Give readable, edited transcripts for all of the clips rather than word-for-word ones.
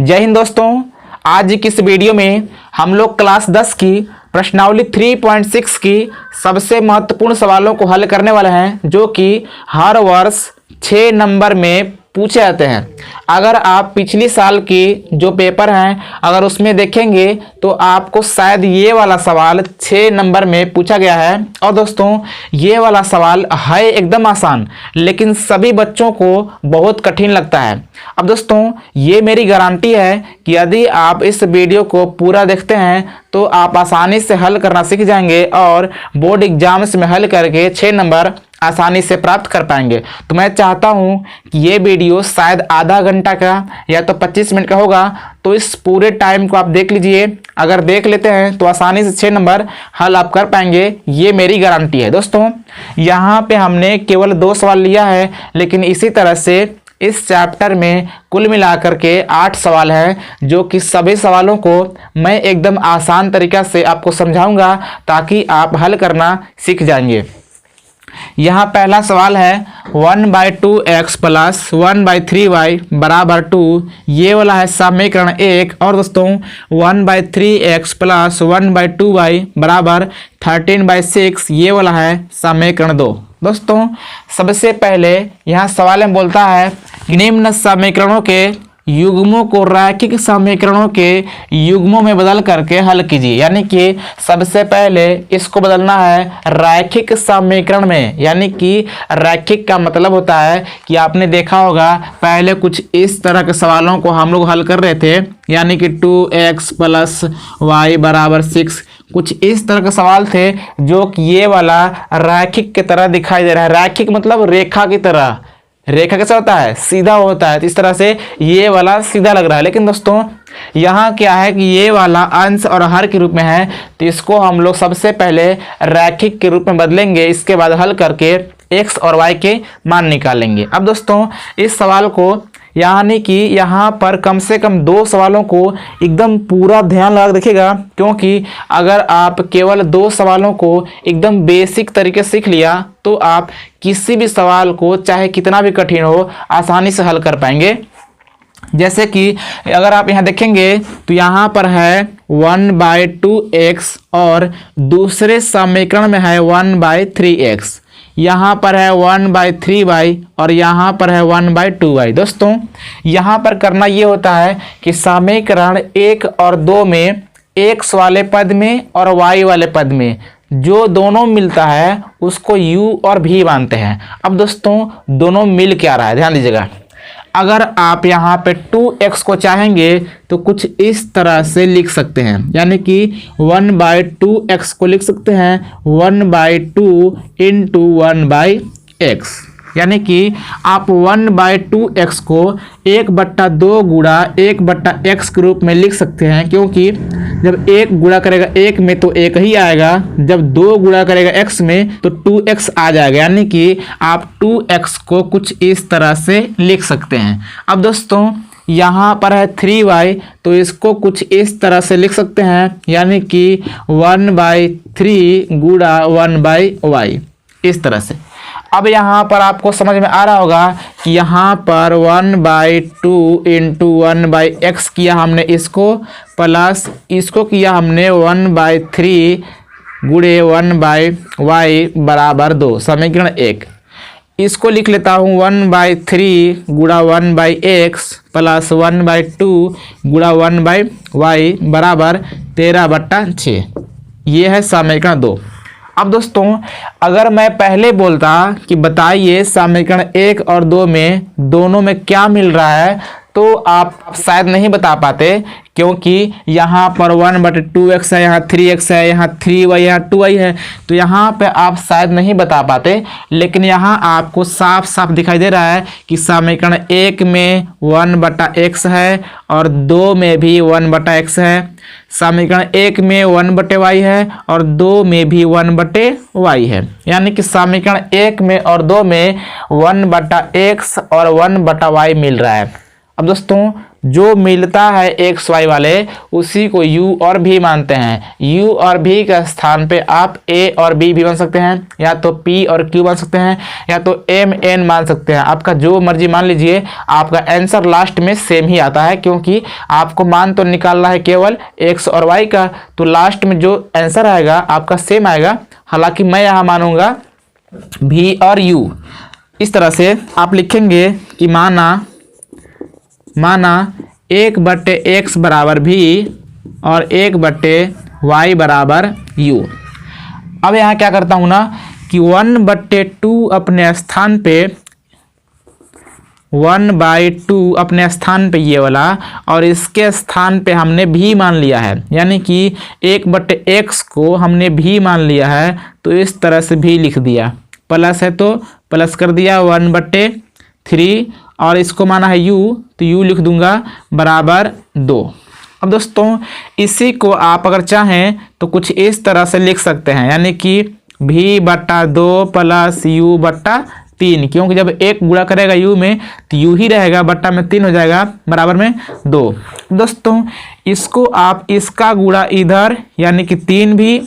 जय हिंद दोस्तों। आज की इस वीडियो में हम लोग क्लास 10 की प्रश्नावली 3.6 की सबसे महत्वपूर्ण सवालों को हल करने वाले हैं, जो कि हर वर्ष 6 नंबर में पूछे जाते हैं। अगर आप पिछली साल की जो पेपर हैं अगर उसमें देखेंगे तो आपको शायद ये वाला सवाल 6 नंबर में पूछा गया है। और दोस्तों ये वाला सवाल है एकदम आसान, लेकिन सभी बच्चों को बहुत कठिन लगता है। अब दोस्तों ये मेरी गारंटी है कि यदि आप इस वीडियो को पूरा देखते हैं तो आप आसानी से हल करना सीख जाएंगे और बोर्ड एग्जाम्स में हल करके 6 नंबर आसानी से प्राप्त कर पाएंगे। तो मैं चाहता हूं कि ये वीडियो शायद आधा घंटा का या तो 25 मिनट का होगा, तो इस पूरे टाइम को आप देख लीजिए। अगर देख लेते हैं तो आसानी से 6 नंबर हल आप कर पाएंगे, ये मेरी गारंटी है। दोस्तों यहाँ पे हमने केवल 2 सवाल लिया है, लेकिन इसी तरह से इस चैप्टर में कुल मिलाकर के 8 सवाल हैं, जो कि सभी सवालों को मैं एकदम आसान तरीका से आपको समझाऊंगा ताकि आप हल करना सीख जाएंगे। यहाँ पहला सवाल है 1/2x प्लस 1/3y बराबर 2, ये वाला है समीकरण 1। और दोस्तों 1/3x प्लस 1/2y बराबर 13/6, ये वाला है समीकरण 2। दोस्तों सबसे पहले यहाँ सवाल में बोलता है निम्न समीकरणों के युग्मों को रैखिक समीकरणों के युग्मों में बदल करके हल कीजिए। यानी कि सबसे पहले इसको बदलना है रैखिक समीकरण में। यानी कि रैखिक का मतलब होता है कि आपने देखा होगा पहले कुछ इस तरह के सवालों को हम लोग हल कर रहे थे, यानी कि 2x प्लस y बराबर 6, कुछ इस तरह के सवाल थे जो कि ये वाला रैखिक की तरह दिखाई दे रहा है। रैखिक मतलब रेखा की तरह। रेखा कैसा होता है? सीधा होता है। तो इस तरह से ये वाला सीधा लग रहा है, लेकिन दोस्तों यहाँ क्या है कि ये वाला अंश और हर के रूप में है, तो इसको हम लोग सबसे पहले रैखिक के रूप में बदलेंगे। इसके बाद हल करके x और y के मान निकालेंगे। अब दोस्तों इस सवाल को यानी कि यहाँ पर कम से कम 2 सवालों को एकदम पूरा ध्यान लगा देखिएगा, क्योंकि अगर आप केवल 2 सवालों को एकदम बेसिक तरीके से सीख लिया तो आप किसी भी सवाल को चाहे कितना भी कठिन हो आसानी से हल कर पाएंगे। जैसे कि अगर आप यहाँ देखेंगे तो यहाँ पर है 1/2x और दूसरे समीकरण में है 1/3x, यहाँ पर है 1/3y और यहाँ पर है 1/2y। दोस्तों यहाँ पर करना ये होता है कि समीकरण 1 और 2 में x वाले पद में और y वाले पद में जो दोनों मिलता है उसको u और v मानते हैं। अब दोस्तों दोनों मिल क्या रहा है, ध्यान दीजिएगा। अगर आप यहाँ पे 2x को चाहेंगे तो कुछ इस तरह से लिख सकते हैं, यानी कि 1/2x को लिख सकते हैं 1/2 इंटू 1/x, यानी कि आप 1/2x को 1/2 गुणा 1/x के रूप में लिख सकते हैं, क्योंकि जब 1 गुणा करेगा 1 में तो 1 ही आएगा, जब 2 गुणा करेगा x में तो 2x आ जाएगा। यानी कि आप 2x को कुछ इस तरह से लिख सकते हैं। अब दोस्तों यहाँ पर है 3y, तो इसको कुछ इस तरह से लिख सकते हैं, यानी कि 1/3 गुणा 1/y, इस तरह से। अब यहाँ पर आपको समझ में आ रहा होगा कि यहाँ पर 1/2 इंटू 1/x किया हमने इसको, प्लस इसको किया हमने 1/3 गुणे 1/y बराबर 2, समीकरण 1। इसको लिख लेता हूँ 1/3 गुणा 1/x प्लस 1/2 गुणा 1/y बराबर 13/6, ये है समीकरण 2। अब दोस्तों अगर मैं पहले बोलता कि बताइए समीकरण 1 और 2 में दोनों में क्या मिल रहा है, तो आप शायद नहीं बता पाते, क्योंकि यहाँ पर 1/2x है, यहाँ 3x है, यहाँ 3y, यहाँ 2y है, तो यहाँ पे आप शायद नहीं बता पाते। लेकिन यहाँ आपको साफ साफ दिखाई दे रहा है कि समीकरण 1 में 1/x है और 2 में भी 1/x है, समीकरण 1 में 1/y है और 2 में भी 1/y है। यानी कि समीकरण 1 में और 2 में 1/x और 1/y मिल रहा है। अब दोस्तों जो मिलता है एक्स वाई वाले उसी को u और v मानते हैं। u और v के स्थान पे आप a और b भी बन सकते हैं, या तो p और q बन सकते हैं, या तो m n मान सकते हैं। आपका जो मर्जी मान लीजिए, आपका आंसर लास्ट में सेम ही आता है, क्योंकि आपको मान तो निकालना है केवल x और y का, तो लास्ट में जो आंसर आएगा आपका सेम आएगा। हालांकि मैं यहाँ मानूंगा v और u। इस तरह से आप लिखेंगे कि माना 1/x बराबर v और 1/y बराबर u। अब यहाँ क्या करता हूँ ना कि 1/2 अपने स्थान पे 1/2 अपने स्थान पे ये वाला, और इसके स्थान पे हमने v मान लिया है, यानी कि 1/x को हमने v मान लिया है, तो इस तरह से v लिख दिया। प्लस है तो प्लस कर दिया 1/3, और इसको माना है u, तो u लिख दूंगा बराबर 2। अब दोस्तों इसी को आप अगर चाहें तो कुछ इस तरह से लिख सकते हैं, यानी कि v/2 प्लस u/3, क्योंकि जब एक गुणा करेगा u में तो u ही रहेगा, बट्टा में 3 हो जाएगा, बराबर में 2। दोस्तों इसको आप इसका गुणा इधर यानी कि 3v,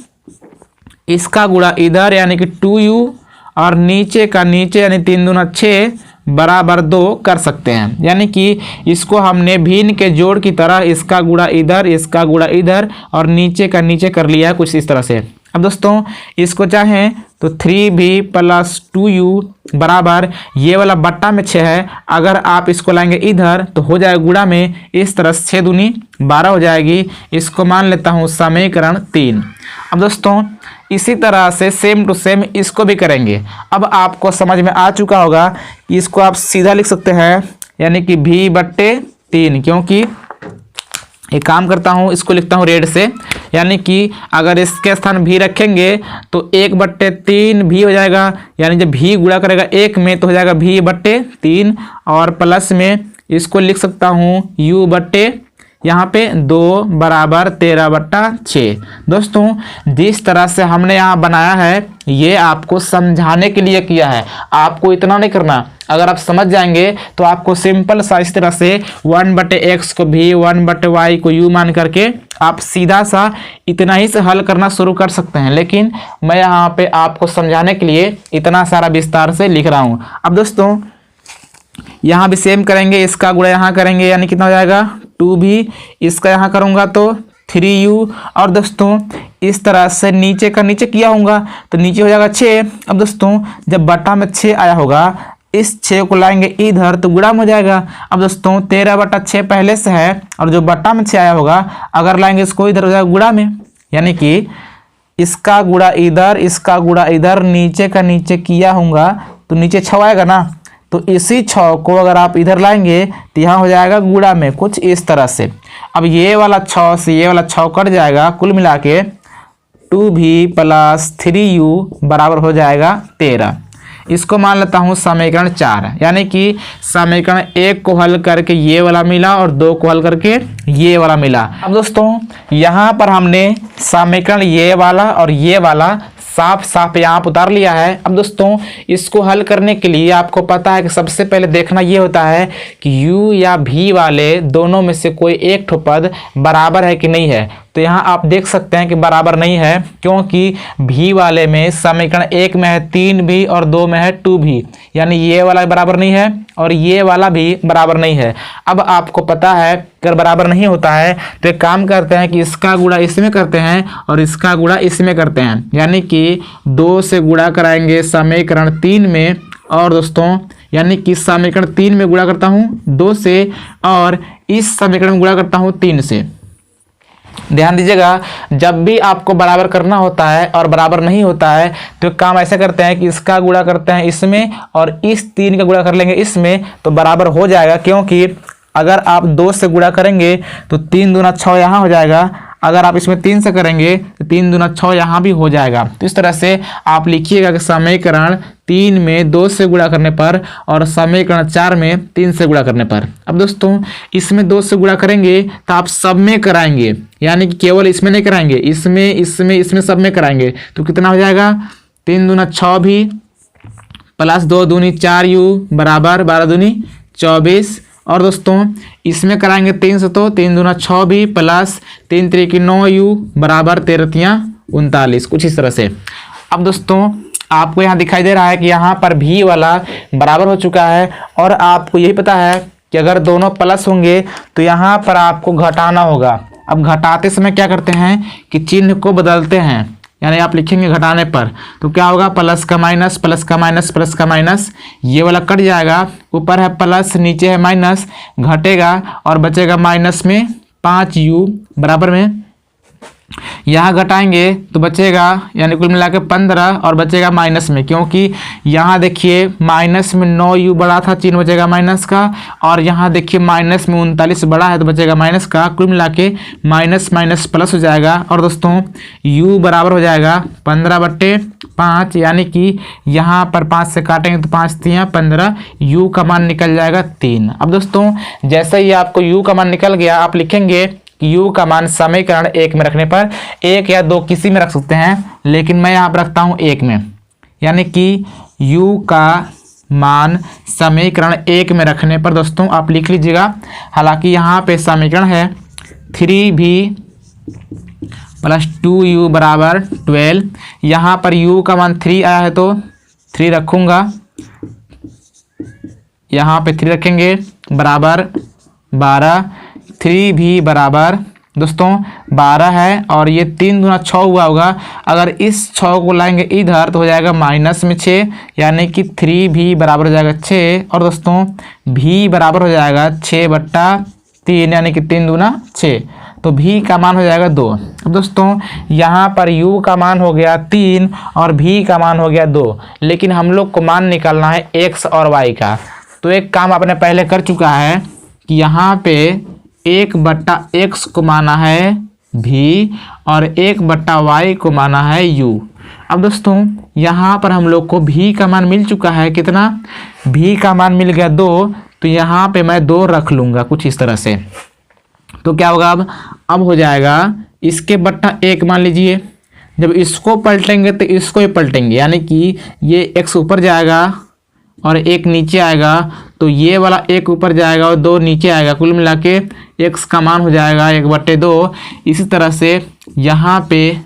इसका गुणा इधर यानी कि 2u, और नीचे का नीचे यानी 3 दूना 6 बराबर 2 कर सकते हैं। यानी कि इसको हमने भिन्न के जोड़ की तरह इसका गुणा इधर, इसका गुणा इधर, और नीचे का नीचे कर लिया है कुछ इस तरह से। अब दोस्तों इसको चाहें तो 3v प्लस 2u बराबर ये वाला बट्टा में 6 है, अगर आप इसको लाएंगे इधर तो हो जाएगा गुणा में, इस तरह 6 दूनी 12 हो जाएगी। इसको मान लेता हूँ समीकरण 3। अब दोस्तों इसी तरह से सेम टू सेम इसको भी करेंगे। अब आपको समझ में आ चुका होगा कि इसको आप सीधा लिख सकते हैं, यानी कि v/3, क्योंकि एक काम करता हूँ इसको लिखता हूँ रेड से, यानी कि अगर इसके स्थान v रखेंगे तो 1/3 v हो जाएगा, यानी जब v गुणा करेगा 1 में तो हो जाएगा v/3, और प्लस में इसको लिख सकता हूँ u/ यहाँ पे 2 बराबर 13/6। दोस्तों जिस तरह से हमने यहाँ बनाया है ये आपको समझाने के लिए किया है, आपको इतना नहीं करना। अगर आप समझ जाएंगे तो आपको सिंपल सा इस तरह से 1/x को v, 1/y को u मान करके आप सीधा सा इतना ही से हल करना शुरू कर सकते हैं, लेकिन मैं यहाँ पे आपको समझाने के लिए इतना सारा विस्तार से लिख रहा हूँ। अब दोस्तों यहाँ भी सेम करेंगे, इसका गुणा यहाँ करेंगे यानी कितना हो जाएगा 2v, इसका यहाँ करूँगा तो 3u, और दोस्तों इस तरह से नीचे का नीचे किया होगा तो नीचे हो जाएगा 6। अब दोस्तों जब बटा में 6 आया होगा, इस 6 को लाएंगे इधर तो गुणा में हो जाएगा। अब दोस्तों 13/6 पहले से है, और जो बटा में 6 आया होगा अगर लाएंगे इसको इधर हो जाएगा गुणा में, यानी कि इसका गुणा इधर, इसका गुणा इधर, नीचे का नीचे किया होगा तो नीचे 6 आएगा ना, तो इसी 6 को अगर आप इधर लाएंगे तो यहाँ हो जाएगा गुणा में कुछ इस तरह से। अब ये वाला 6 से ये वाला 6 कट जाएगा, कुल मिला के 2v प्लस 3u बराबर हो जाएगा 13। इसको मान लेता हूँ समीकरण 4, यानी कि समीकरण 1 को हल करके ये वाला मिला और 2 को हल करके ये वाला मिला। अब दोस्तों यहाँ पर हमने समीकरण ये वाला और ये वाला साफ साफ यहाँ पर उतार लिया है। अब दोस्तों इसको हल करने के लिए आपको पता है कि सबसे पहले देखना ये होता है कि u या v वाले दोनों में से कोई एक ठो पद बराबर है कि नहीं है। तो यहाँ आप देख सकते हैं कि बराबर नहीं है, क्योंकि v वाले में समीकरण 1 में है 3v और 2 में है 2v, यानी ये वाला बराबर नहीं है और ये वाला भी बराबर नहीं है। अब आपको पता है अगर बराबर नहीं होता है तो एक काम करते हैं कि इसका गुणा इसमें करते हैं और इसका गुणा इसमें करते हैं, यानी कि 2 से गुणा कराएंगे समीकरण 3 में, और दोस्तों यानी कि समीकरण 3 में गुणा करता हूँ 2 से और इस समीकरण में गुणा करता हूँ 3 से। ध्यान दीजिएगा, जब भी आपको बराबर करना होता है और बराबर नहीं होता है तो काम ऐसे करते हैं कि इसका गुणा करते हैं इसमें और इस 3 का गुणा कर लेंगे इसमें, तो बराबर हो जाएगा। क्योंकि अगर आप 2 से गुणा करेंगे तो 3 दूना 6 यहाँ हो जाएगा, अगर आप इसमें 3 से करेंगे तो 3 दूना 6 यहाँ भी हो जाएगा। तो इस तरह से आप लिखिएगा कि समीकरण 3 में 2 से गुणा करने पर और समीकरण 4 में 3 से गुणा करने पर। अब दोस्तों इसमें 2 से गुणा करेंगे तो आप सब में कराएंगे, यानी कि केवल इसमें नहीं कराएंगे, इसमें सब में कराएंगे। तो कितना हो जाएगा 3 दूना 6 भी प्लस 2 दूनी 4u बराबर 12 दूनी 24, और दोस्तों इसमें कराएंगे 3 से, तो 3 दूना 6 भी प्लस 3 त्रिकी 9 u बराबर 13 तियां 39, कुछ इस तरह से। अब दोस्तों आपको यहाँ दिखाई दे रहा है कि यहाँ पर भी वाला बराबर हो चुका है और आपको यही पता है कि अगर दोनों प्लस होंगे तो यहाँ पर आपको घटाना होगा। अब घटाते समय क्या करते हैं कि चिन्ह को बदलते हैं, यानी आप लिखेंगे घटाने पर तो क्या होगा, प्लस का माइनस, प्लस का माइनस, प्लस का माइनस, ये वाला कट जाएगा, ऊपर है प्लस नीचे है माइनस, घटेगा और बचेगा माइनस में 5u बराबर में, यहाँ घटाएंगे तो बचेगा यानी कुल मिला के 15 और बचेगा माइनस में, क्योंकि यहाँ देखिए माइनस में 9u बड़ा था, चिन्ह बचेगा माइनस का, और यहाँ देखिए माइनस में 39 बड़ा है तो बचेगा माइनस का, कुल मिला के माइनस माइनस प्लस हो जाएगा। और दोस्तों u बराबर हो जाएगा 15/5, यानी कि यहाँ पर 5 से काटेंगे तो 5 तियां 15, u का मान निकल जाएगा 3। अब दोस्तों जैसे ही आपको u का मान निकल गया, आप लिखेंगे u का मान समीकरण 1 में रखने पर, 1 या 2 किसी में रख सकते हैं, लेकिन मैं यहाँ पर रखता हूँ 1 में, यानी कि u का मान समीकरण 1 में रखने पर दोस्तों आप लिख लीजिएगा। हालांकि यहाँ पे समीकरण है 3v + 2u बराबर 12, यहाँ पर u का मान 3 आया है तो 3 रखूँगा, यहाँ पे 3 रखेंगे बराबर 12, 3v बराबर दोस्तों 12 है और ये 3 दूना 6 हुआ होगा, अगर इस 6 को लाएंगे इधर तो हो जाएगा माइनस में 6, यानी कि 3v बराबर हो जाएगा 6, और दोस्तों v बराबर हो जाएगा 6/3, यानी कि 3 दूना 6, तो v का मान हो जाएगा 2। अब दोस्तों यहाँ पर u का मान हो गया 3 और v का मान हो गया 2, लेकिन हम लोग को मान निकालना है x और y का। तो एक काम आपने पहले कर चुका है कि यहाँ पे 1/x को माना है v और 1/y को माना है u। अब दोस्तों यहाँ पर हम लोग को v का मान मिल चुका है, कितना, v का मान मिल गया 2, तो यहाँ पे मैं 2 रख लूँगा कुछ इस तरह से। तो क्या होगा, अब हो जाएगा इसके बट्टा 1 मान लीजिए, जब इसको पलटेंगे तो इसको ही पलटेंगे, यानी कि ये x ऊपर जाएगा और 1 नीचे आएगा, तो ये वाला 1 ऊपर जाएगा और 2 नीचे आएगा, कुल मिला के x का मान हो जाएगा 1/2। इसी तरह से यहाँ पे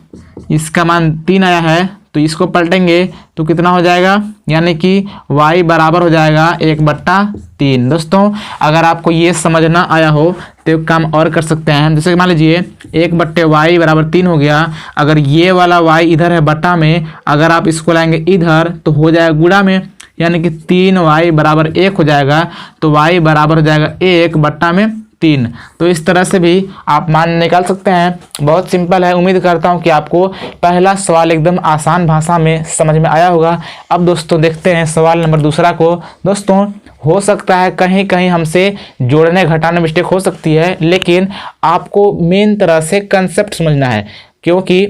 इसका मान 3 आया है तो इसको पलटेंगे तो कितना हो जाएगा, यानी कि y बराबर हो जाएगा 1/3। दोस्तों अगर आपको ये समझ ना आया हो तो एक काम और कर सकते हैं, जैसे कि मान लीजिए 1/y बराबर 3 हो गया, अगर ये वाला y इधर है बट्टा में, अगर आप इसको लाएंगे इधर तो हो जाएगा गुणा में, यानी कि 3y बराबर 1 हो जाएगा, तो y बराबर हो जाएगा 1/3। तो इस तरह से भी आप मान निकाल सकते हैं, बहुत सिंपल है। उम्मीद करता हूं कि आपको पहला सवाल एकदम आसान भाषा में समझ में आया होगा। अब दोस्तों देखते हैं सवाल नंबर दूसरा को। दोस्तों हो सकता है कहीं कहीं हमसे जोड़ने घटाने मिस्टेक हो सकती है, लेकिन आपको मेन तरह से कंसेप्ट समझना है, क्योंकि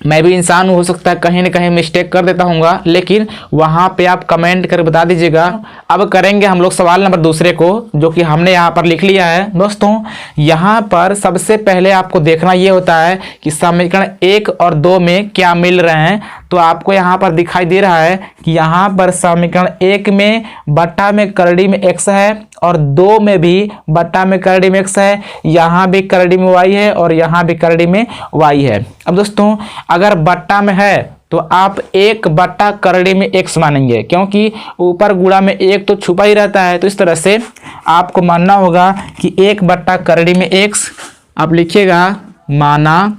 मैं भी इंसान हूँ, हो सकता है कहीं ना कहीं मिस्टेक कर देता हूँगा, लेकिन वहाँ पे आप कमेंट कर बता दीजिएगा। अब करेंगे हम लोग सवाल नंबर दूसरे को, जो कि हमने यहाँ पर लिख लिया है। दोस्तों यहाँ पर सबसे पहले आपको देखना ये होता है कि समीकरण 1 और 2 में क्या मिल रहे हैं। तो आपको यहाँ पर दिखाई दे रहा है कि यहाँ पर समीकरण 1 में बट्टा में करड़ी में x है और 2 में भी बट्टा में करड़ी में x है, यहाँ भी करड़ी में y है और यहाँ भी करड़ी में y है। अब दोस्तों अगर बट्टा में है तो आप 1 करड़ी में x मानेंगे, क्योंकि ऊपर गुणा में 1 तो छुपा ही रहता है। तो इस तरह से आपको मानना होगा कि 1 करड़ी में x, आप लिखिएगा माना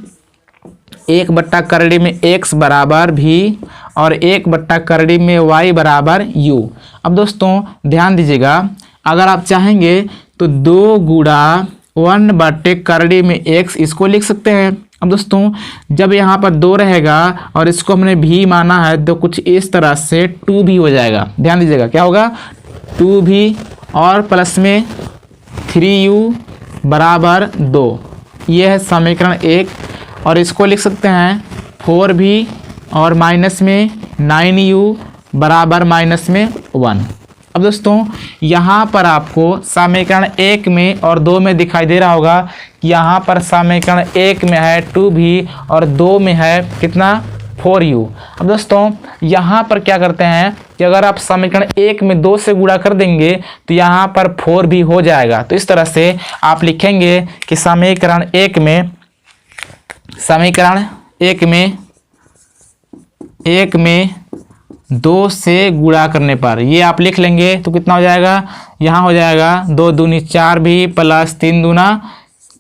1 करड़ी में x बराबर v और 1 करड़ी में y बराबर u। अब दोस्तों ध्यान दीजिएगा, अगर आप चाहेंगे तो 2 गुणा 1 करड़ी में x इसको लिख सकते हैं। अब दोस्तों जब यहाँ पर 2 रहेगा और इसको हमने v माना है तो कुछ इस तरह से 2v हो जाएगा। ध्यान दीजिएगा क्या होगा, 2v और प्लस में 3u बराबर 2, ये है समीकरण 1। और इसको लिख सकते हैं 4v और माइनस में 9u बराबर माइनस में 1। अब दोस्तों यहाँ पर आपको समीकरण 1 में और 2 में दिखाई दे रहा होगा कि यहाँ पर समीकरण 1 में है 2v और 2 में है कितना 4u। अब दोस्तों यहाँ पर क्या करते हैं कि अगर आप समीकरण 1 में 2 से गुणा कर देंगे तो यहाँ पर 4 भी हो जाएगा। तो इस तरह से आप लिखेंगे कि समीकरण 1 में 2 से गुणा करने पर ये आप लिख लेंगे तो कितना हो जाएगा, यहाँ हो जाएगा 2 दूनी 4 भी प्लस 3 दूना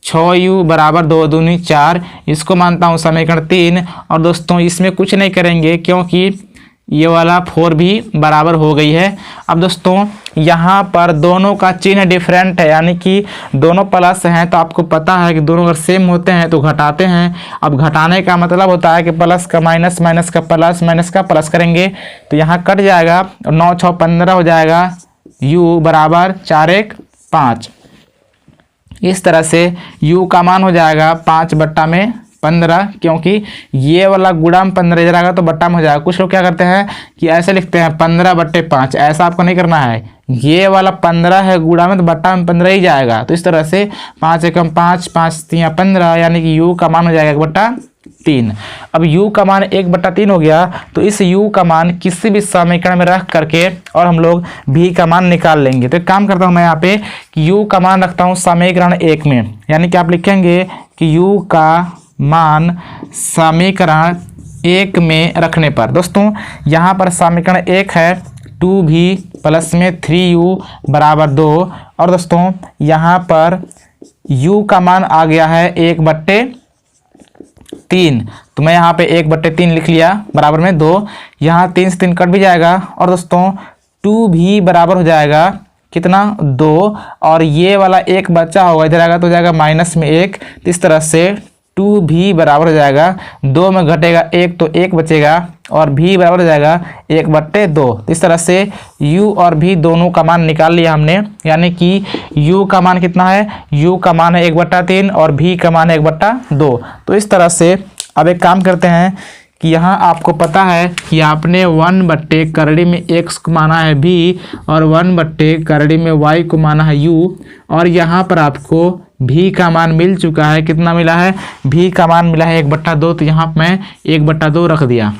6u बराबर 2 दूनी 4। इसको मानता हूँ समीकरण 3। और दोस्तों इसमें कुछ नहीं करेंगे क्योंकि ये वाला 4 भी बराबर हो गई है। अब दोस्तों यहाँ पर दोनों का चिन्ह डिफरेंट है, यानी कि दोनों प्लस हैं, तो आपको पता है कि दोनों अगर सेम होते हैं तो घटाते हैं। अब घटाने का मतलब होता है कि प्लस का माइनस, माइनस का प्लस, माइनस का प्लस करेंगे तो यहाँ कट जाएगा और 9 6 15 हो जाएगा, u बराबर 4 1 5। इस तरह से u का मान हो जाएगा 5/15, क्योंकि ये वाला गुणा में 15 इधर आएगा तो बट्टा में हो जाएगा। कुछ लोग क्या करते हैं कि ऐसे लिखते हैं 15/5, ऐसा आपको नहीं करना है। ये वाला 15 है गुणा में तो बट्टा में 15 ही जाएगा। तो इस तरह से 5 एकम 5, 5 3 15, यानी कि u का मान हो जाएगा 1/3। अब u का मान 1/3 हो गया तो इस u का मान किसी भी समीकरण में रख करके और हम लोग v का मान निकाल लेंगे। तो एक काम करता हूँ मैं यहाँ पे कि u का मान रखता हूँ समीकरण 1 में, यानी कि आप लिखेंगे कि u का मान समीकरण 1 में रखने पर। दोस्तों यहाँ पर समीकरण 1 है 2v प्लस में 3u बराबर 2। और दोस्तों यहाँ पर u का मान आ गया है 1/3, तो मैं यहाँ पे 1/3 लिख लिया बराबर में 2। यहाँ 3 से 3 कट भी जाएगा और दोस्तों 2v बराबर हो जाएगा कितना, 2। और ये वाला 1 बचा होगा इधर आएगा तो हो जाएगा माइनस में 1। तो इस तरह से 2v बराबर हो जाएगा 2 में घटेगा 1 तो 1 बचेगा और v बराबर हो जाएगा 1/2। इस तरह से u और v दोनों का मान निकाल लिया हमने, यानी कि u का मान कितना है, u का मान है 1/3 और v का मान है 1/2। तो इस तरह से अब एक काम करते हैं कि यहाँ आपको पता है कि आपने 1/करड़ी में x को माना है v और 1/करड़ी में y को माना है u, और यहाँ पर आपको v का मान मिल चुका है। कितना मिला है, v का मान मिला है 1/2, तो यहाँ मैं 1/2 रख दिया।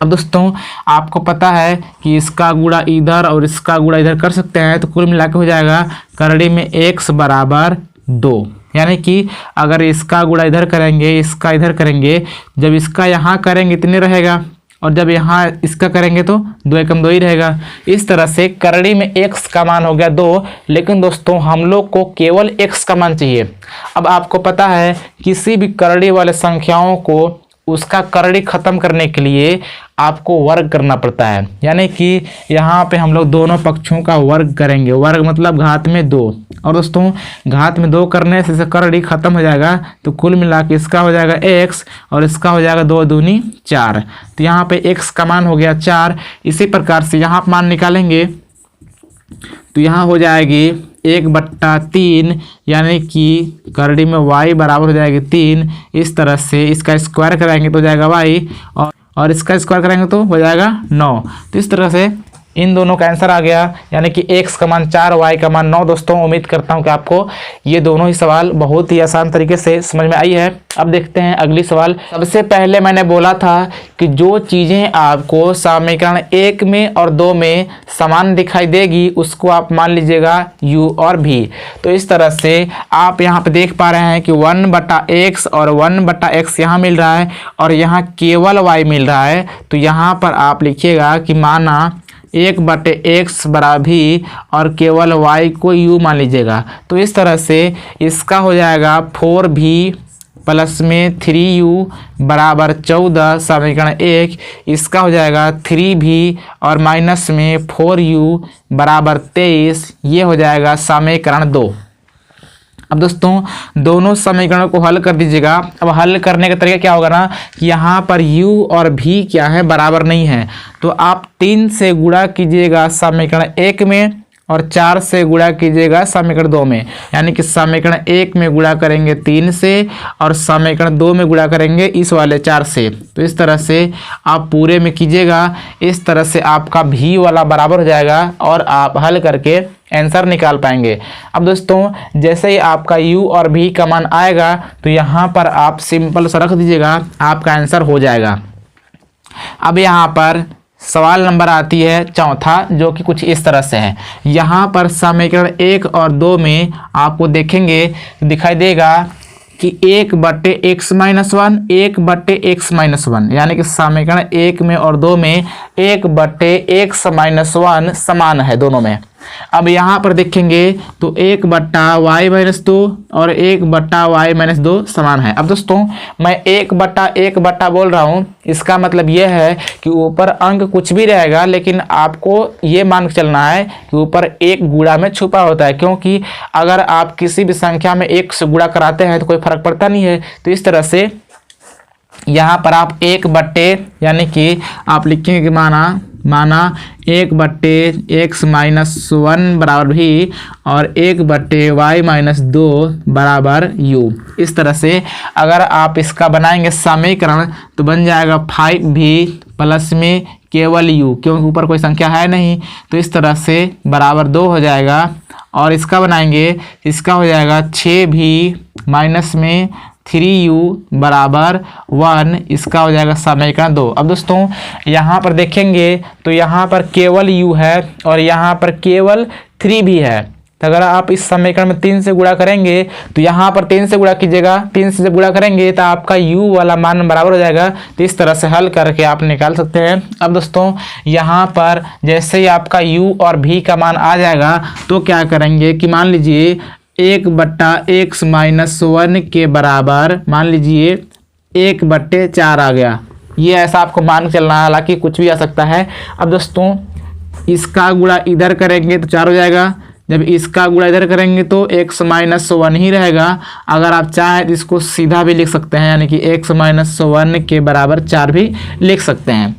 अब दोस्तों आपको पता है कि इसका गुणा इधर और इसका गुणा इधर कर सकते हैं, तो कुल मिला के हो जाएगा करड़ी में x बराबर 2, यानी कि अगर इसका गुणा इधर करेंगे इसका इधर करेंगे, जब इसका यहाँ करेंगे इतने रहेगा और जब यहाँ इसका करेंगे तो 2 एकम 2 ही रहेगा। इस तरह से करड़ी में x का मान हो गया 2, लेकिन दोस्तों हम लोग को केवल x का मान चाहिए। अब आपको पता है किसी भी करड़ी वाले संख्याओं को उसका करड़ी खत्म करने के लिए आपको वर्ग करना पड़ता है, यानी कि यहाँ पे हम लोग दोनों पक्षों का वर्ग करेंगे। वर्ग मतलब घात में 2, और दोस्तों घात में 2 करने से करड़ी खत्म हो जाएगा। तो कुल मिला के इसका हो जाएगा x और इसका हो जाएगा 2 दूनी 4। तो यहाँ पे x का मान हो गया 4। इसी प्रकार से यहाँ आप मान निकालेंगे तो यहाँ हो जाएगी 1/3, यानी कि करड़ी में y बराबर हो जाएगी 3। इस तरह से इसका स्क्वायर कराएंगे तो हो जाएगा y और इसका स्क्वायर करेंगे तो हो जाएगा 9। तो इस तरह से इन दोनों का आंसर आ गया, यानी कि x का मान 4, y का मान 9। दोस्तों उम्मीद करता हूं कि आपको ये दोनों ही सवाल बहुत ही आसान तरीके से समझ में आई है। अब देखते हैं अगली सवाल। सबसे पहले मैंने बोला था कि जो चीज़ें आपको समीकरण 1 में और 2 में समान दिखाई देगी उसको आप मान लीजिएगा u और v। तो इस तरह से आप यहाँ पे देख पा रहे हैं कि 1/x और 1/x यहाँ मिल रहा है और यहाँ केवल y मिल रहा है। तो यहाँ पर आप लिखिएगा कि माना 1/x बराबर भी और केवल y को u मान लीजिएगा। तो इस तरह से इसका हो जाएगा 4v प्लस में 3u बराबर 14 समीकरण 1। इसका हो जाएगा 3v और माइनस में 4u बराबर 23। ये हो जाएगा समीकरण 2। अब दोस्तों दोनों समीकरणों को हल कर दीजिएगा। अब हल करने का तरीका क्या होगा ना कि यहाँ पर u और v क्या है, बराबर नहीं है, तो आप 3 से गुणा कीजिएगा समीकरण 1 में और 4 से गुणा कीजिएगा समीकरण 2 में, यानी कि समीकरण 1 में गुणा करेंगे 3 से और समीकरण 2 में गुणा करेंगे इस वाले 4 से। तो इस तरह से आप पूरे में कीजिएगा। इस तरह से आपका v वाला बराबर हो जाएगा और आप हल करके आंसर निकाल पाएंगे। अब दोस्तों जैसे ही आपका u और v का मान आएगा तो यहाँ पर आप सिंपल सा रख दीजिएगा, आपका आंसर हो जाएगा। अब यहाँ पर सवाल नंबर आती है चौथा, जो कि कुछ इस तरह से है। यहाँ पर समीकरण 1 और 2 में आपको देखेंगे दिखाई देगा कि 1/x-1 1/x-1, यानी कि समीकरण 1 में और 2 में 1/x-1 समान है दोनों में। अब यहाँ पर देखेंगे तो 1/y-2 और 1/y-2 समान है। अब दोस्तों मैं 1/1 बोल रहा हूँ, इसका मतलब यह है कि ऊपर अंक कुछ भी रहेगा, लेकिन आपको ये मान के चलना है कि ऊपर एक गुणा में छुपा होता है, क्योंकि अगर आप किसी भी संख्या में 1 से गुणा कराते हैं तो कोई फर्क पड़ता नहीं है। तो इस तरह से यहाँ पर आप 1/, यानी कि आप लिखेंगे कि माना 1/x-1 बराबर भी और 1/y-2 बराबर u। इस तरह से अगर आप इसका बनाएंगे समीकरण तो बन जाएगा 5v प्लस में केवल u, क्योंकि ऊपर कोई संख्या है नहीं, तो इस तरह से बराबर 2 हो जाएगा। और इसका बनाएंगे, इसका हो जाएगा 6v माइनस में 3u बराबर 1, इसका हो जाएगा समीकरण 2। अब दोस्तों यहाँ पर देखेंगे तो यहाँ पर केवल u है और यहाँ पर केवल 3 भी है। तो अगर आप इस समीकरण में 3 से गुणा करेंगे तो यहाँ पर 3 से गुणा कीजिएगा, 3 से गुणा करेंगे तो आपका u वाला मान बराबर हो जाएगा। तो इस तरह से हल करके आप निकाल सकते हैं। अब दोस्तों यहाँ पर जैसे ही आपका u और v का मान आ जाएगा तो क्या करेंगे कि मान लीजिए 1/x-1 के बराबर मान लीजिए 1/4 आ गया। ये ऐसा आपको मान के चलना है, हालांकि कुछ भी आ सकता है। अब दोस्तों इसका गुणा इधर करेंगे तो 4 हो जाएगा, जब इसका गुणा इधर करेंगे तो x-1 ही रहेगा। अगर आप चाहें तो इसको सीधा भी लिख सकते हैं, यानी कि x-1 के बराबर 4 भी लिख सकते हैं।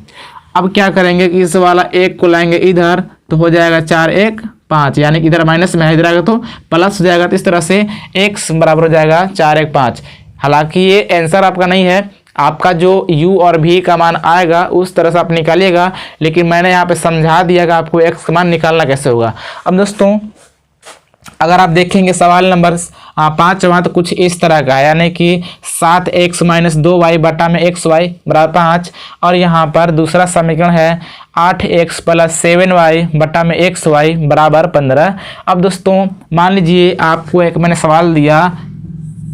अब क्या करेंगे कि इस वाला 1 को लाएंगे इधर तो हो जाएगा 4 1 5, यानी कि इधर माइनस में है, इधर आएगा तो प्लस हो जाएगा। तो इस तरह से x बराबर हो जाएगा 4 1 5। हालांकि ये आंसर आपका नहीं है, आपका जो u और v का मान आएगा उस तरह से आप निकालिएगा, लेकिन मैंने यहाँ पे समझा दिया कि आपको x का मान निकालना कैसे होगा। अब दोस्तों अगर आप देखेंगे सवाल नंबर 5 तो कुछ इस तरह का है, यानी कि 7x-2y बटा में xy बराबर 5, और यहाँ पर दूसरा समीकरण है 8x + 7y बटा में xy बराबर 15। अब दोस्तों मान लीजिए आपको एक मैंने सवाल दिया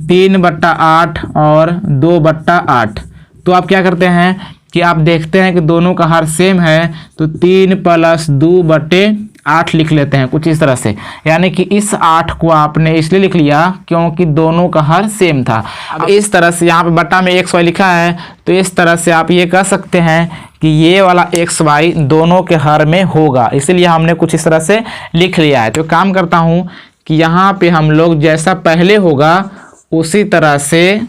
3/8 और 2/8, तो आप क्या करते हैं कि आप देखते हैं कि दोनों का हर सेम है, तो 3 + 2/8 लिख लेते हैं कुछ इस तरह से। यानी कि इस 8 को आपने इसलिए लिख लिया क्योंकि दोनों का हर सेम था। अब इस तरह से यहाँ पे बटा में xy लिखा है, तो इस तरह से आप ये कह सकते हैं कि ये वाला xy दोनों के हर में होगा, इसलिए हमने कुछ इस तरह से लिख लिया है। तो काम करता हूँ कि यहाँ पे हम लोग जैसा पहले होगा उसी तरह से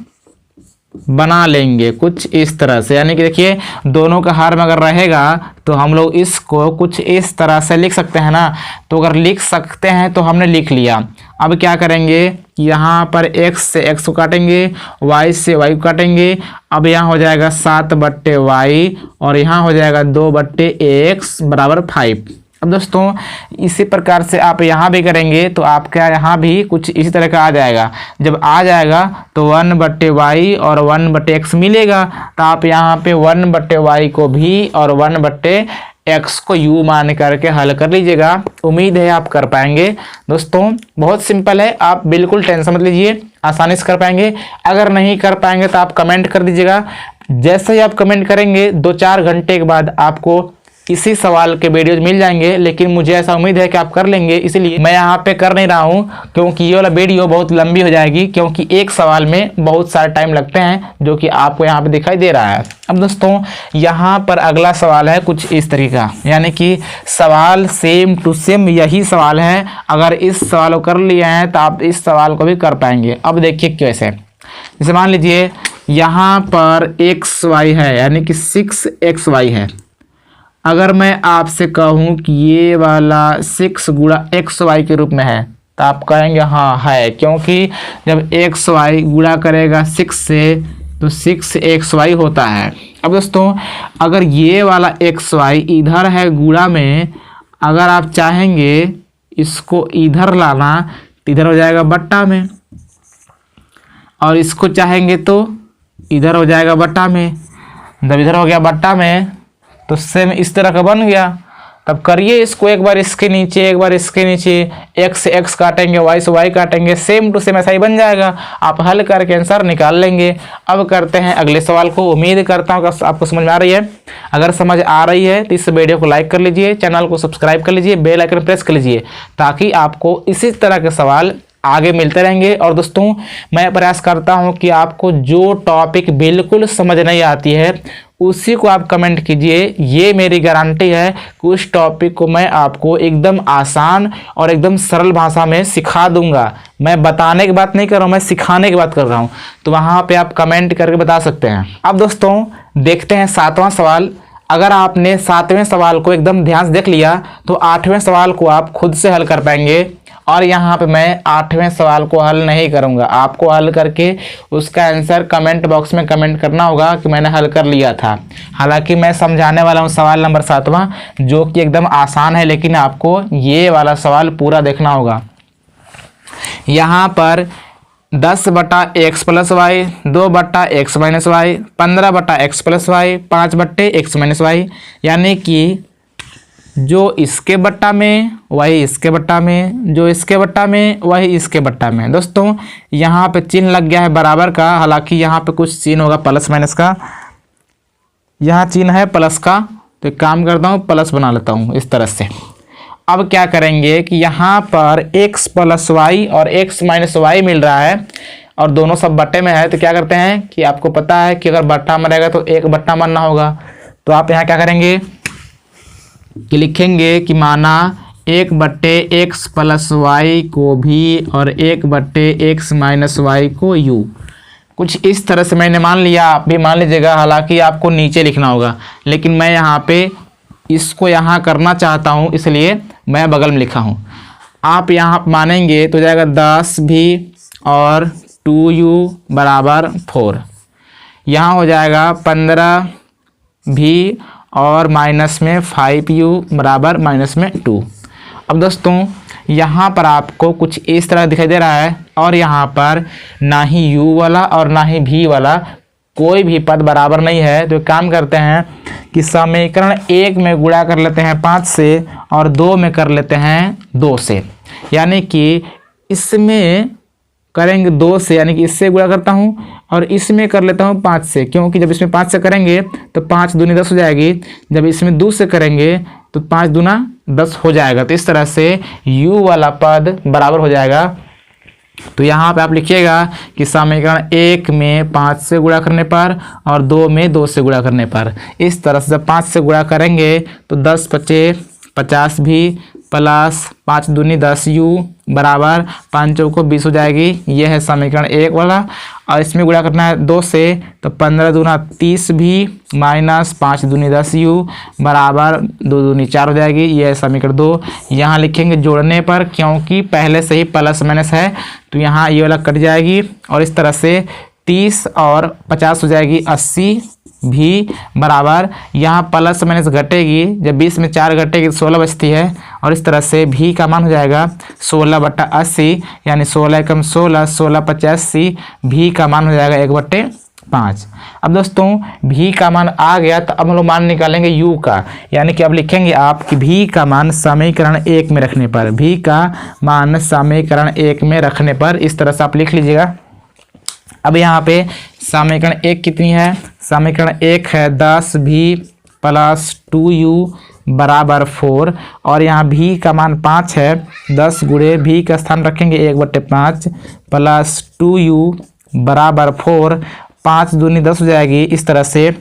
बना लेंगे कुछ इस तरह से। यानी कि देखिए दोनों का हर में अगर रहेगा तो हम लोग इसको कुछ इस तरह से लिख सकते हैं ना। तो अगर लिख सकते हैं तो हमने लिख लिया। अब क्या करेंगे कि यहाँ पर x से x को काटेंगे, y से y को काटेंगे। अब यहाँ हो जाएगा 7/y और यहाँ हो जाएगा 2/x बराबर 5। अब दोस्तों इसी प्रकार से आप यहाँ भी करेंगे तो आपका यहाँ भी कुछ इसी तरह का आ जाएगा। जब आ जाएगा तो 1/y और 1/x मिलेगा, तो आप यहाँ पे 1/y को भी और 1/x को u मान करके हल कर लीजिएगा। उम्मीद है आप कर पाएंगे। दोस्तों बहुत सिंपल है, आप बिल्कुल टेंशन मत लीजिए, आसानी से कर पाएंगे। अगर नहीं कर पाएंगे तो आप कमेंट कर दीजिएगा। जैसे ही आप कमेंट करेंगे 2-4 घंटे के बाद आपको इसी सवाल के वीडियोज मिल जाएंगे, लेकिन मुझे ऐसा उम्मीद है कि आप कर लेंगे, इसलिए मैं यहाँ पे कर नहीं रहा हूँ क्योंकि ये वाला वीडियो बहुत लंबी हो जाएगी, क्योंकि एक सवाल में बहुत सारा टाइम लगते हैं जो कि आपको यहाँ पे दिखाई दे रहा है। अब दोस्तों यहाँ पर अगला सवाल है कुछ इस तरीके का, यानी कि सवाल सेम टू सेम यही सवाल है। अगर इस सवाल को कर लिए हैं तो आप इस सवाल को भी कर पाएंगे। अब देखिए कैसे, जैसे मान लीजिए यहाँ पर xy है, यानी कि 6xy है। अगर मैं आपसे कहूँ कि ये वाला 6 गुणा xy के रूप में है तो आप कहेंगे हाँ है, क्योंकि जब xy गुणा करेगा 6 से तो 6xy होता है। अब दोस्तों अगर ये वाला xy इधर है गुणा में, अगर आप चाहेंगे इसको इधर लाना तो इधर हो जाएगा बट्टा में, और इसको चाहेंगे तो इधर हो जाएगा बट्टा में। जब इधर हो गया बट्टा में तो सेम इस तरह का बन गया। तब करिए इसको, एक बार इसके नीचे एक बार इसके नीचे, x से x काटेंगे, y से y काटेंगे, सेम टू सेम ऐसा ही बन जाएगा। आप हल करके आंसर निकाल लेंगे। अब करते हैं अगले सवाल को। उम्मीद करता हूँ कि आपको समझ में आ रही है। अगर समझ आ रही है तो इस वीडियो को लाइक कर लीजिए, चैनल को सब्सक्राइब कर लीजिए, बेल आइकन प्रेस कर लीजिए, ताकि आपको इसी तरह के सवाल आगे मिलते रहेंगे। और दोस्तों, मैं प्रयास करता हूं कि आपको जो टॉपिक बिल्कुल समझ नहीं आती है उसी को आप कमेंट कीजिए। ये मेरी गारंटी है कि उस टॉपिक को मैं आपको एकदम आसान और एकदम सरल भाषा में सिखा दूंगा। मैं बताने की बात नहीं कर रहा हूँ, मैं सिखाने की बात कर रहा हूँ। तो वहाँ पे आप कमेंट करके बता सकते हैं। अब दोस्तों देखते हैं 7वां सवाल। अगर आपने 7वें सवाल को एकदम ध्यान से देख लिया तो 8वें सवाल को आप खुद से हल कर पाएंगे। और यहाँ पे मैं 8वें सवाल को हल नहीं करूँगा, आपको हल करके उसका आंसर कमेंट बॉक्स में कमेंट करना होगा कि मैंने हल कर लिया था। हालांकि मैं समझाने वाला हूँ सवाल नंबर 7वां, जो कि एकदम आसान है, लेकिन आपको ये वाला सवाल पूरा देखना होगा। यहाँ पर 10/x + y, 2/x - y, 15/x + y, 5/x - y, यानी कि जो इसके बट्टा में वही इसके बट्टा में, जो इसके बट्टा में वही इसके बट्टा में। दोस्तों यहाँ पे चिन्ह लग गया है बराबर का, हालांकि यहाँ पे कुछ चिन्ह होगा प्लस माइनस का, यहाँ चिन्ह है प्लस का, तो एक काम करता हूँ प्लस बना लेता हूँ इस तरह से। अब क्या करेंगे कि यहाँ पर x + y और x - y मिल रहा है और दोनों सब बट्टे में है। तो क्या करते हैं कि आपको पता है कि अगर बट्टा में रहेगा तो एक बट्टा मानना होगा। तो आप यहाँ क्या करेंगे कि लिखेंगे कि माना 1/x + y को भी और 1/x - y को u। कुछ इस तरह से मैंने मान लिया, आप भी मान लीजिएगा। हालांकि आपको नीचे लिखना होगा, लेकिन मैं यहाँ पे इसको यहाँ करना चाहता हूँ, इसलिए मैं बगल में लिखा हूँ। आप यहाँ मानेंगे तो जाएगा 10 भी और 2u = 4। यहाँ हो जाएगा 15 भी और माइनस में 5u = -2। अब दोस्तों यहाँ पर आपको कुछ इस तरह दिखाई दे रहा है और यहाँ पर ना ही u वाला और ना ही v वाला कोई भी पद बराबर नहीं है। तो काम करते हैं कि समीकरण 1 में गुणा कर लेते हैं 5 से और 2 में कर लेते हैं 2 से, यानी कि इसमें करेंगे 2 से, यानी कि इससे गुणा करता हूँ और इसमें कर लेता हूँ 5 से, क्योंकि जब इसमें 5 से करेंगे तो 5 दूनी 10 हो जाएगी। जब इसमें 2 से करेंगे तो 5 दूना 10 हो जाएगा। तो इस तरह से u वाला पद बराबर हो जाएगा। तो यहाँ पे आप लिखिएगा कि समीकरण 1 में 5 से गुणा करने पर और 2 में 2 से गुणा करने पर, इस तरह से जब 5 से गुणा करेंगे तो 10 × 5 = 50 भी प्लस 5 दूनी 10 u = 5 चौको 20 हो जाएगी। यह है समीकरण 1 वाला। और इसमें गुणा करना है 2 से, तो 15 दूना 30 भी माइनस 5 दूनी 10 u = 2 दूनी 4 हो जाएगी। यह है समीकरण 2। यहाँ लिखेंगे जोड़ने पर, क्योंकि पहले से ही प्लस माइनस है तो यहाँ ये वाला कट जाएगी और इस तरह से 30 और 50 हो जाएगी 80 भी बराबर, यहाँ प्लस माइनस घटेगी, जब 20 में 4 घटेगी तो 16 बचती है। और इस तरह से भी का मान हो जाएगा 16/80, यानी 16 × 16 16 × 85, भी का मान हो जाएगा 1/5। अब दोस्तों भी का मान आ गया तो अब हम लोग मान निकालेंगे u का, यानी कि अब लिखेंगे आप कि भी का मान समीकरण 1 में रखने पर, भी का मान समीकरण 1 में रखने पर, इस तरह से आप लिख लीजिएगा। अब यहाँ पे समीकरण 1 कितनी है? समीकरण 1 है 10 भी + 2u = 4 और यहाँ भी का मान 5 है। 10 गुणे भी का स्थान रखेंगे 1/5 + 2u = 4, 5 दूनी 10 हो जाएगी। इस तरह से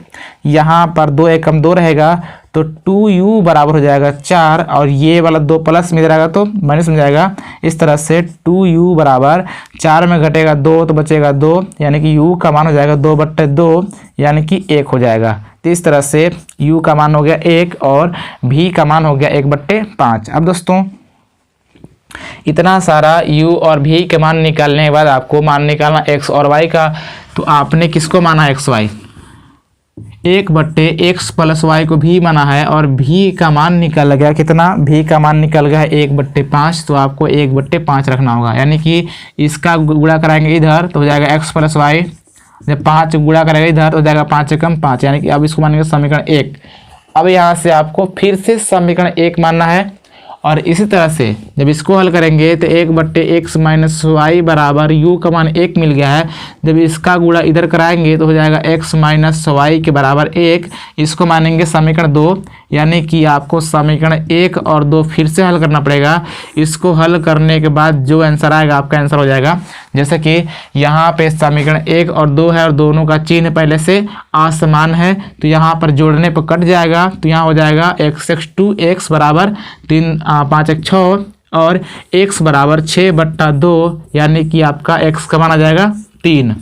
यहाँ पर 2 एकम 2 रहेगा तो 2u बराबर हो जाएगा 4 और ये वाला 2 प्लस में रहेगा तो माइनस में जाएगा। इस तरह से 2u बराबर 4 में घटेगा 2 तो बचेगा 2, यानी कि u का मान हो जाएगा 2/2, यानी कि 1 हो जाएगा। तो इस तरह से u का मान हो गया 1 और v का मान हो गया 1/5। अब दोस्तों इतना सारा u और v के मान निकालने के बाद आपको मान निकालना x और y का। तो आपने किसको माना x y? 1/x + y को भी माना है और v का मान निकल गया कितना? v का मान निकल गया 1/5, तो आपको 1/5 रखना होगा, यानी कि इसका गुणा कराएंगे इधर तो हो जाएगा x + y जब 5 गुणा करेगा इधर तो हो जाएगा 5 एकम 5, यानी कि अब इसको मानेंगे समीकरण 1। अब यहाँ से आपको फिर से समीकरण 1 मानना है और इसी तरह से जब इसको हल करेंगे तो 1/x माइनस वाई बराबर u का मान 1 मिल गया है। जब इसका गुणा इधर कराएंगे तो हो जाएगा x माइनस वाई के बराबर 1। इसको मानेंगे समीकरण 2, यानी कि आपको समीकरण 1 और 2 फिर से हल करना पड़ेगा। इसको हल करने के बाद जो आंसर आएगा आपका आंसर हो जाएगा। जैसे कि यहाँ पे समीकरण 1 और 2 है और दोनों का चिन्ह पहले से असमान है, तो यहाँ पर जोड़ने पर कट जाएगा, तो यहाँ हो जाएगा x बराबर 5 एक 6 और x बराबर 6/2, यानी कि आपका x का मान आ जाएगा 3।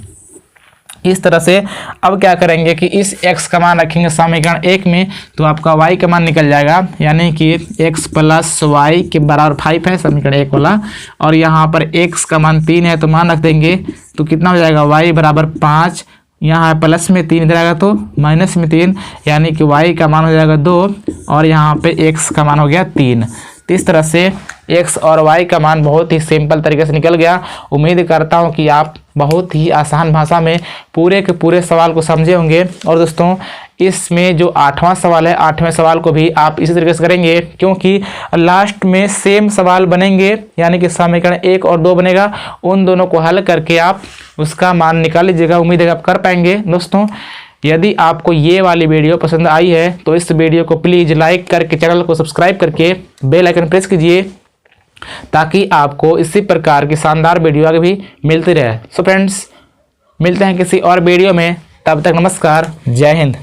इस तरह से अब क्या करेंगे कि इस x का मान रखेंगे समीकरण 1 में, तो आपका y का मान निकल जाएगा, यानी कि x प्लस वाई के बराबर 5 है समीकरण 1 वाला, और यहाँ पर x का मान 3 है तो मान रख देंगे, तो कितना हो जाएगा y बराबर 5, यहाँ प्लस में 3 इधर आएगा तो माइनस में 3, यानी कि y का मान हो जाएगा 2 और यहाँ पे x का मान हो गया 3। तो इस तरह से x और y का मान बहुत ही सिंपल तरीके से निकल गया। उम्मीद करता हूँ कि आप बहुत ही आसान भाषा में पूरे के पूरे सवाल को समझे होंगे। और दोस्तों इसमें जो 8वां सवाल है, 8वें सवाल को भी आप इसी तरीके से करेंगे, क्योंकि लास्ट में सेम सवाल बनेंगे, यानी कि समीकरण 1 और 2 बनेगा। उन दोनों को हल करके आप उसका मान निकाल लीजिएगा। उम्मीद है आप कर पाएंगे। दोस्तों यदि आपको ये वाली वीडियो पसंद आई है तो इस वीडियो को प्लीज़ लाइक करके चैनल को सब्सक्राइब करके बेल आइकन प्रेस कीजिए, ताकि आपको इसी प्रकार की शानदार वीडियो आगे भी मिलती रहे। सो फ्रेंड्स मिलते हैं किसी और वीडियो में, तब तक नमस्कार, जय हिंद।